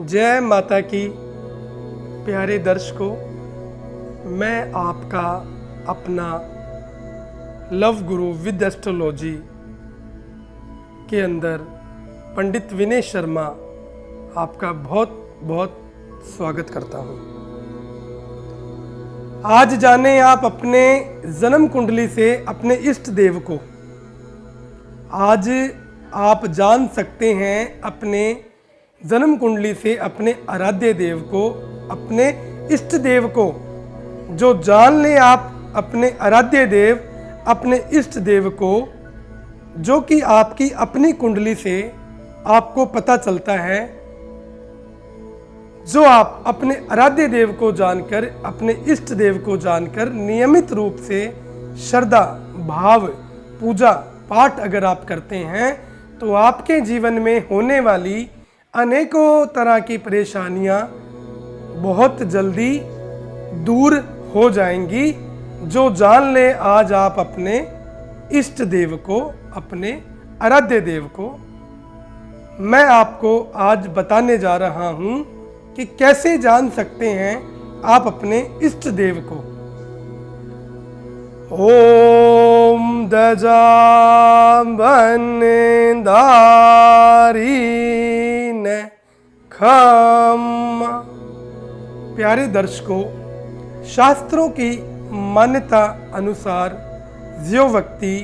जय माता की। प्यारे दर्शकों, मैं आपका अपना लव गुरु विद एस्ट्रोलॉजी के अंदर पंडित विनय शर्मा आपका बहुत बहुत स्वागत करता हूं। आज जाने आप अपने जन्म कुंडली से अपने इष्ट देव को। आज आप जान सकते हैं अपने जन्म कुंडली से अपने आराध्य देव को, अपने इष्ट देव को। जो जान ले आप अपने आराध्य देव, अपने इष्ट देव को, जो कि आपकी अपनी कुंडली से आपको पता चलता है। जो आप अपने आराध्य देव को जानकर, अपने इष्ट देव को जानकर नियमित रूप से श्रद्धा भाव पूजा पाठ अगर आप करते हैं तो आपके जीवन में होने वाली अनेकों तरह की परेशानियां बहुत जल्दी दूर हो जाएंगी। जो जान ले आज आप अपने इष्ट देव को, अपने आराध्य देव को। मैं आपको आज बताने जा रहा हूं कि कैसे जान सकते हैं आप अपने इष्ट देव को। ओम दजाबनदारीन खम। प्यारे दर्शकों, शास्त्रों की मान्यता अनुसार जो व्यक्ति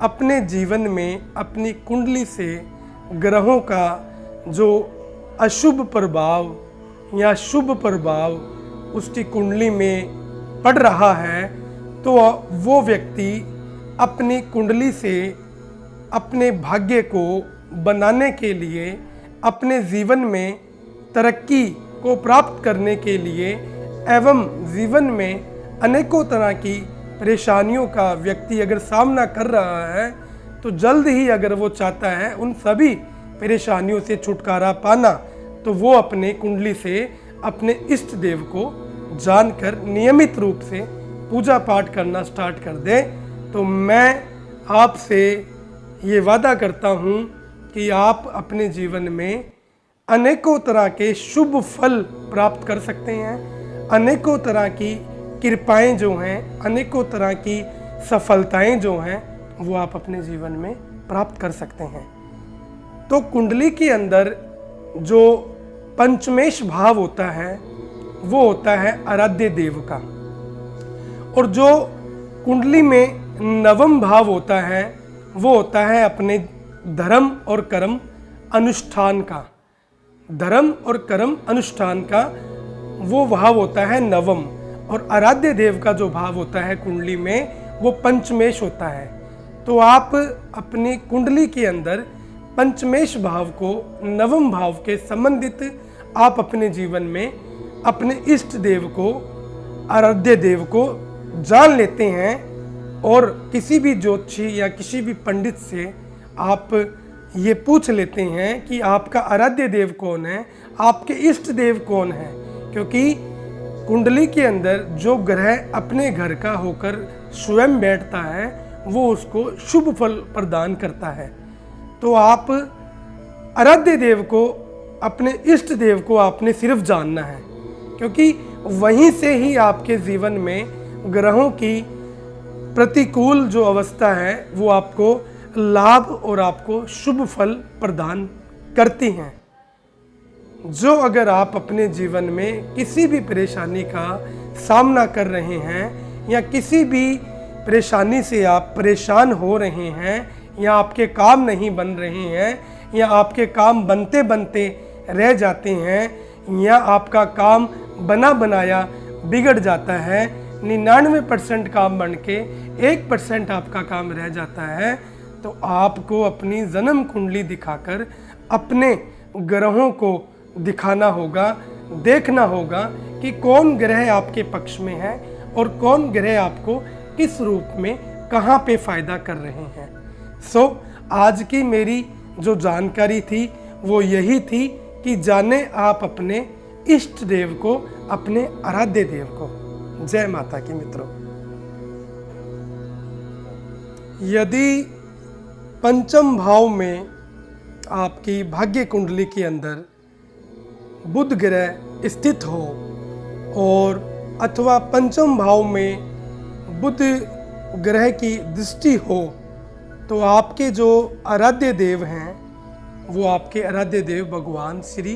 अपने जीवन में अपनी कुंडली से ग्रहों का जो अशुभ प्रभाव या शुभ प्रभाव उसकी कुंडली में पड़ रहा है, तो वो व्यक्ति अपनी कुंडली से अपने भाग्य को बनाने के लिए, अपने जीवन में तरक्की को प्राप्त करने के लिए एवं जीवन में अनेकों तरह की परेशानियों का व्यक्ति अगर सामना कर रहा है, तो जल्द ही अगर वो चाहता है उन सभी परेशानियों से छुटकारा पाना, तो वो अपने कुंडली से अपने इष्ट देव को जानकर नियमित रूप से पूजा पाठ करना स्टार्ट कर दे। तो मैं आपसे ये वादा करता हूँ कि आप अपने जीवन में अनेकों तरह के शुभ फल प्राप्त कर सकते हैं। अनेकों तरह की कृपाएं जो हैं, अनेकों तरह की सफलताएं जो हैं, वो आप अपने जीवन में प्राप्त कर सकते हैं। तो कुंडली के अंदर जो पंचमेश भाव होता है वो होता है आराध्य देव का, और जो कुंडली में नवम भाव होता है वो होता है अपने धर्म और कर्म अनुष्ठान का। धर्म और कर्म अनुष्ठान का वो भाव होता है नवम, और आराध्य देव का जो भाव होता है कुंडली में वो पंचमेश होता है। तो आप अपनी कुंडली के अंदर पंचमेश भाव को नवम भाव के संबंधित आप अपने जीवन में अपने इष्ट देव को, आराध्य देव को जान लेते हैं, और किसी भी ज्योतिषी या किसी भी पंडित से आप ये पूछ लेते हैं कि आपका आराध्य देव कौन है, आपके इष्ट देव कौन है। क्योंकि कुंडली के अंदर जो ग्रह अपने घर का होकर स्वयं बैठता है वो उसको शुभ फल प्रदान करता है। तो आप आराध्य देव को, अपने इष्ट देव को आपने सिर्फ जानना है, क्योंकि वहीं से ही आपके जीवन में ग्रहों की प्रतिकूल जो अवस्था है वो आपको लाभ और आपको शुभ फल प्रदान करती हैं। जो अगर आप अपने जीवन में किसी भी परेशानी का सामना कर रहे हैं, या किसी भी परेशानी से आप परेशान हो रहे हैं, या आपके काम नहीं बन रहे हैं, या आपके काम बनते बनते रह जाते हैं, या आपका काम बना बनाया बिगड़ जाता है, 99% काम बन के 1% आपका काम रह जाता है, तो आपको अपनी जन्म कुंडली दिखाकर अपने ग्रहों को दिखाना होगा, देखना होगा कि कौन ग्रह आपके पक्ष में है और कौन ग्रह आपको किस रूप में कहाँ पे फायदा कर रहे हैं। सो आज की मेरी जो जानकारी थी वो यही थी कि जाने आप अपने इष्ट देव को, अपने आराध्य देव को। जय माता की मित्रों। यदि पंचम भाव में आपकी भाग्य कुंडली के अंदर बुध ग्रह स्थित हो और अथवा पंचम भाव में बुध ग्रह की दृष्टि हो तो आपके जो आराध्य देव हैं वो आपके आराध्य देव भगवान श्री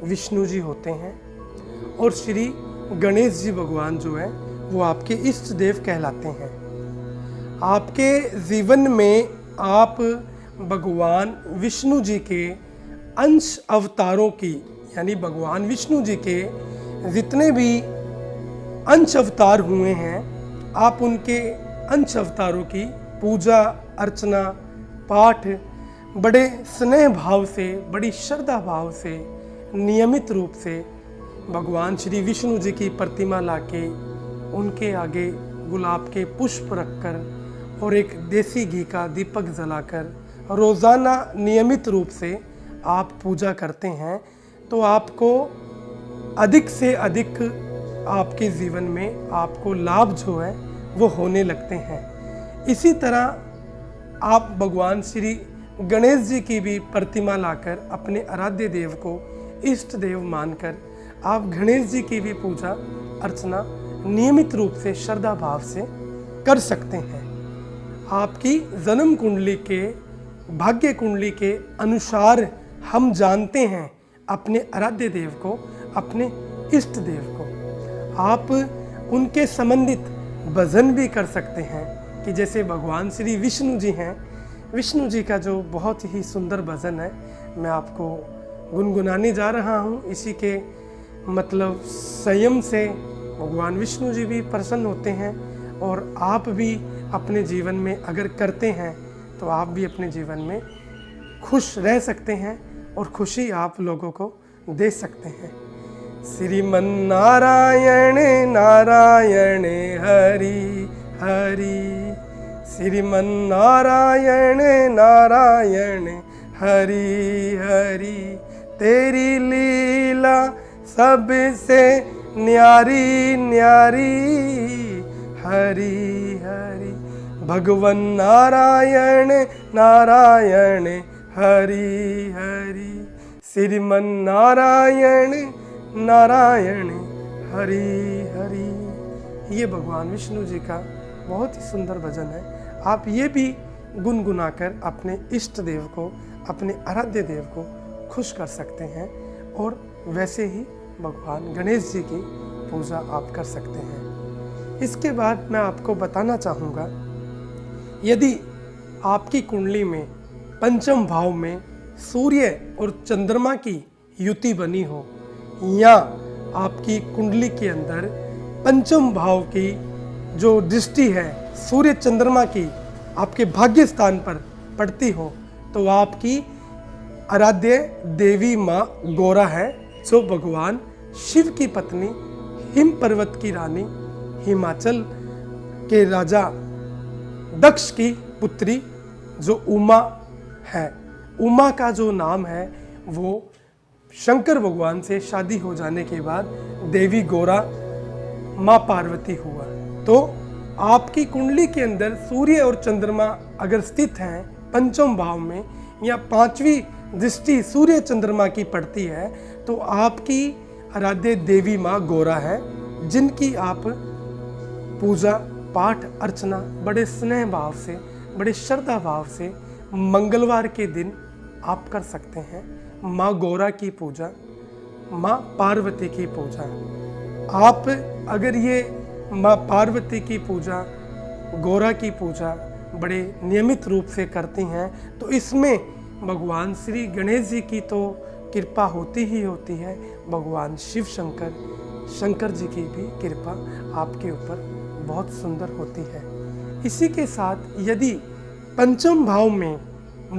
विष्णु जी होते हैं और श्री गणेश जी भगवान जो है वो आपके इष्ट देव कहलाते हैं। आपके जीवन में आप भगवान विष्णु जी के अंश अवतारों की यानी भगवान विष्णु जी के जितने भी अंश अवतार हुए हैं आप उनके अंश अवतारों की पूजा अर्चना पाठ बड़े स्नेह भाव से बड़ी श्रद्धा भाव से नियमित रूप से भगवान श्री विष्णु जी की प्रतिमा लाके उनके आगे गुलाब के पुष्प रखकर और एक देसी घी का दीपक जलाकर रोज़ाना नियमित रूप से आप पूजा करते हैं तो आपको अधिक से अधिक आपके जीवन में आपको लाभ जो है वो होने लगते हैं। इसी तरह आप भगवान श्री गणेश जी की भी प्रतिमा लाकर अपने आराध्य देव को इष्ट देव मानकर आप गणेश जी की भी पूजा अर्चना नियमित रूप से श्रद्धा भाव से कर सकते हैं। आपकी जन्म कुंडली के भाग्य कुंडली के अनुसार हम जानते हैं अपने आराध्य देव को अपने इष्ट देव को। आप उनके संबंधित भजन भी कर सकते हैं कि जैसे भगवान श्री विष्णु जी हैं, विष्णु जी का जो बहुत ही सुंदर भजन है मैं आपको गुनगुनाने जा रहा हूँ। इसी के मतलब संयम से भगवान विष्णु जी भी प्रसन्न होते हैं और आप भी अपने जीवन में अगर करते हैं तो आप भी अपने जीवन में खुश रह सकते हैं और खुशी आप लोगों को दे सकते हैं। श्रीमन नारायण नारायण हरि हरि, श्रीमन नारायण नारायण हरि हरि, तेरी लीला सबसे न्यारी न्यारी हरि हरि, भगवन नारायण नारायण हरि हरि, श्रीमन नारायण नारायण हरि हरि। ये भगवान विष्णु जी का बहुत ही सुंदर भजन है। आप ये भी गुनगुनाकर अपने इष्ट देव को अपने आराध्य देव को खुश कर सकते हैं और वैसे ही भगवान गणेश जी की पूजा आप कर सकते हैं। इसके बाद मैं आपको बताना चाहूँगा, यदि आपकी कुंडली में पंचम भाव में सूर्य और चंद्रमा की युति बनी हो या आपकी कुंडली के अंदर पंचम भाव की जो दृष्टि है सूर्य चंद्रमा की आपके भाग्य स्थान पर पड़ती हो तो आपकी आराध्य देवी माँ गौरा है, जो भगवान शिव की पत्नी, हिम पर्वत की रानी, हिमाचल के राजा दक्ष की पुत्री जो उमा है। उमा का जो नाम है वो शंकर भगवान से शादी हो जाने के बाद देवी गौरा माँ पार्वती हुआ। तो आपकी कुंडली के अंदर सूर्य और चंद्रमा अगर स्थित हैं पंचम भाव में या पांचवी दृष्टि सूर्य चंद्रमा की पड़ती है तो आपकी आराध्य देवी माँ गौरा है, जिनकी आप पूजा पाठ अर्चना बड़े स्नेह भाव से बड़े श्रद्धा भाव से मंगलवार के दिन आप कर सकते हैं। माँ गौरा की पूजा, माँ पार्वती की पूजा, आप अगर ये माँ पार्वती की पूजा गौरा की पूजा बड़े नियमित रूप से करती हैं तो इसमें भगवान श्री गणेश जी की तो कृपा होती ही होती है, भगवान शिव शंकर जी की भी कृपा आपके ऊपर बहुत सुंदर होती है। इसी के साथ यदि पंचम भाव में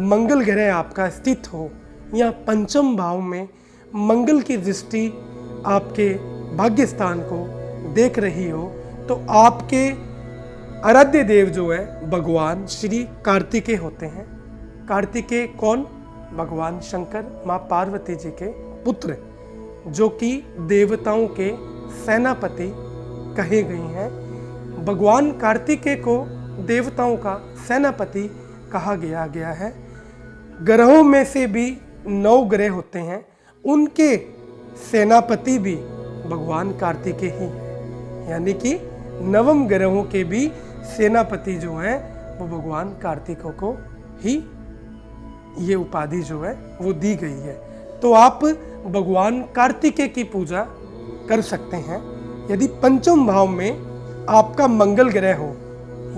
मंगल ग्रह आपका स्थित हो या पंचम भाव में मंगल की दृष्टि आपके भाग्य स्थान को देख रही हो तो आपके आराध्य देव जो है भगवान श्री कार्तिकेय होते हैं। कार्तिकेय कौन? भगवान शंकर माँ पार्वती जी के पुत्र, जो कि देवताओं के सेनापति कहे गए हैं। भगवान कार्तिकेय को देवताओं का सेनापति कहा गया है। ग्रहों में से भी 9 ग्रह होते हैं, उनके सेनापति भी भगवान कार्तिकेय ही है, यानी कि नवम ग्रहों के भी सेनापति जो है वो भगवान कार्तिकेय को ही ये उपाधि जो है वो दी गई है। तो आप भगवान कार्तिकेय की पूजा कर सकते हैं। यदि पंचम भाव में आपका मंगल ग्रह हो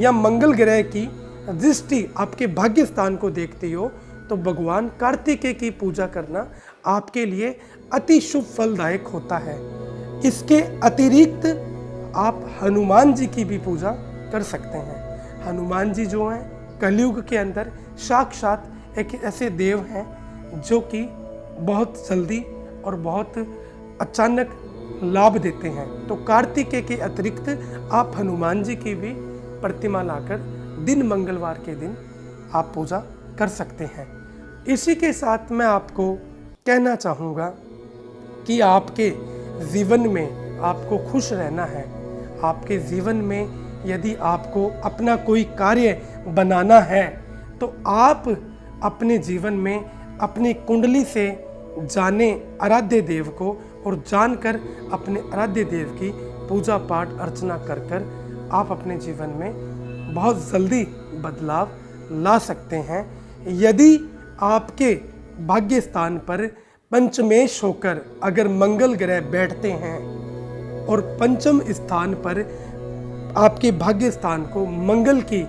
या मंगल ग्रह की दृष्टि आपके भाग्य स्थान को देखती हो तो भगवान कार्तिकेय की पूजा करना आपके लिए अति शुभ फलदायक होता है। इसके अतिरिक्त आप हनुमान जी की भी पूजा कर सकते हैं। हनुमान जी जो हैं कलयुग के अंदर साक्षात एक ऐसे देव हैं जो कि बहुत जल्दी और बहुत अचानक लाभ देते हैं। तो कार्तिकेय के अतिरिक्त आप हनुमान जी की भी प्रतिमा लाकर दिन मंगलवार के दिन आप पूजा कर सकते हैं। इसी के साथ मैं आपको कहना चाहूँगा कि आपके जीवन में आपको खुश रहना है। आपके जीवन में यदि आपको अपना कोई कार्य बनाना है तो आप अपने जीवन में अपनी कुंडली से जाने आराध्य देव को और जानकर अपने आराध्य देव की पूजा पाठ अर्चना कर कर आप अपने जीवन में बहुत जल्दी बदलाव ला सकते हैं। यदि आपके भाग्य स्थान पर पंचमेश होकर अगर मंगल ग्रह बैठते हैं और पंचम स्थान पर आपके भाग्य स्थान को मंगल की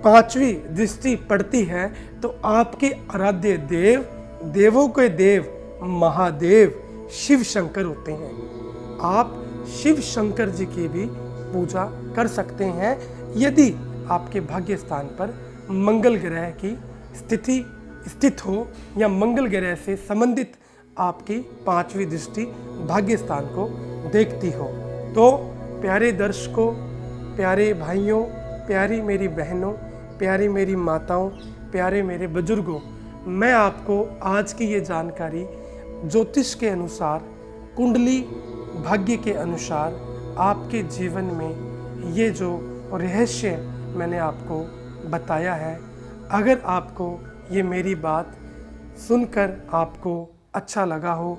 5वीं दृष्टि पड़ती है तो आपके आराध्य देव, देवों के देव महादेव शिव शंकर होते हैं। आप शिव शंकर जी की भी पूजा कर सकते हैं यदि आपके भाग्य स्थान पर मंगल ग्रह की स्थित हो या मंगल ग्रह से संबंधित आपकी 5वीं दृष्टि भाग्य स्थान को देखती हो। तो प्यारे दर्शकों, प्यारे भाइयों, प्यारी मेरी बहनों, प्यारी मेरी माताओं, प्यारे मेरे बुजुर्गों, मैं आपको आज की ये जानकारी ज्योतिष के अनुसार, कुंडली भाग्य के अनुसार आपके जीवन में ये जो रहस्य मैंने आपको बताया है, अगर आपको ये मेरी बात सुनकर आपको अच्छा लगा हो,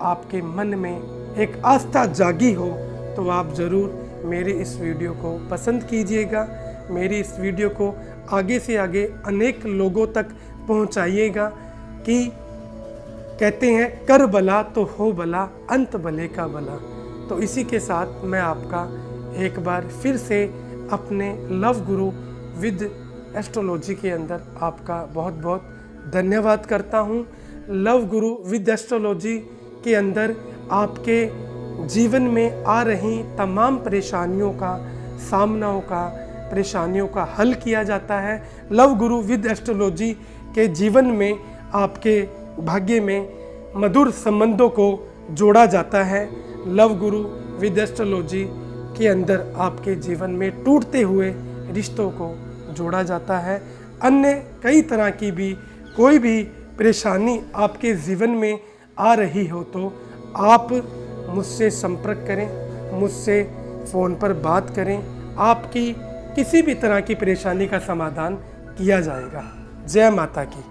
आपके मन में एक आस्था जागी हो, तो आप ज़रूर मेरे इस वीडियो को पसंद कीजिएगा। मेरी इस वीडियो को आगे से आगे अनेक लोगों तक पहुंचाइएगा कि कहते हैं कर भला तो हो भला, अंत भले का भला। तो इसी के साथ मैं आपका एक बार फिर से अपने लव गुरु विद एस्ट्रोलॉजी के अंदर आपका बहुत बहुत धन्यवाद करता हूँ। लव गुरु विद एस्ट्रोलॉजी के अंदर आपके जीवन में आ रही तमाम परेशानियों का परेशानियों का हल किया जाता है। लव गुरु विद एस्ट्रोलॉजी के जीवन में आपके भाग्य में मधुर संबंधों को जोड़ा जाता है। लव गुरु विद एस्ट्रोलॉजी के अंदर आपके जीवन में टूटते हुए रिश्तों को जोड़ा जाता है। अन्य कई तरह की भी कोई भी परेशानी आपके जीवन में आ रही हो तो आप मुझसे संपर्क करें, मुझसे फ़ोन पर बात करें। आपकी किसी भी तरह की परेशानी का समाधान किया जाएगा। जय माता की।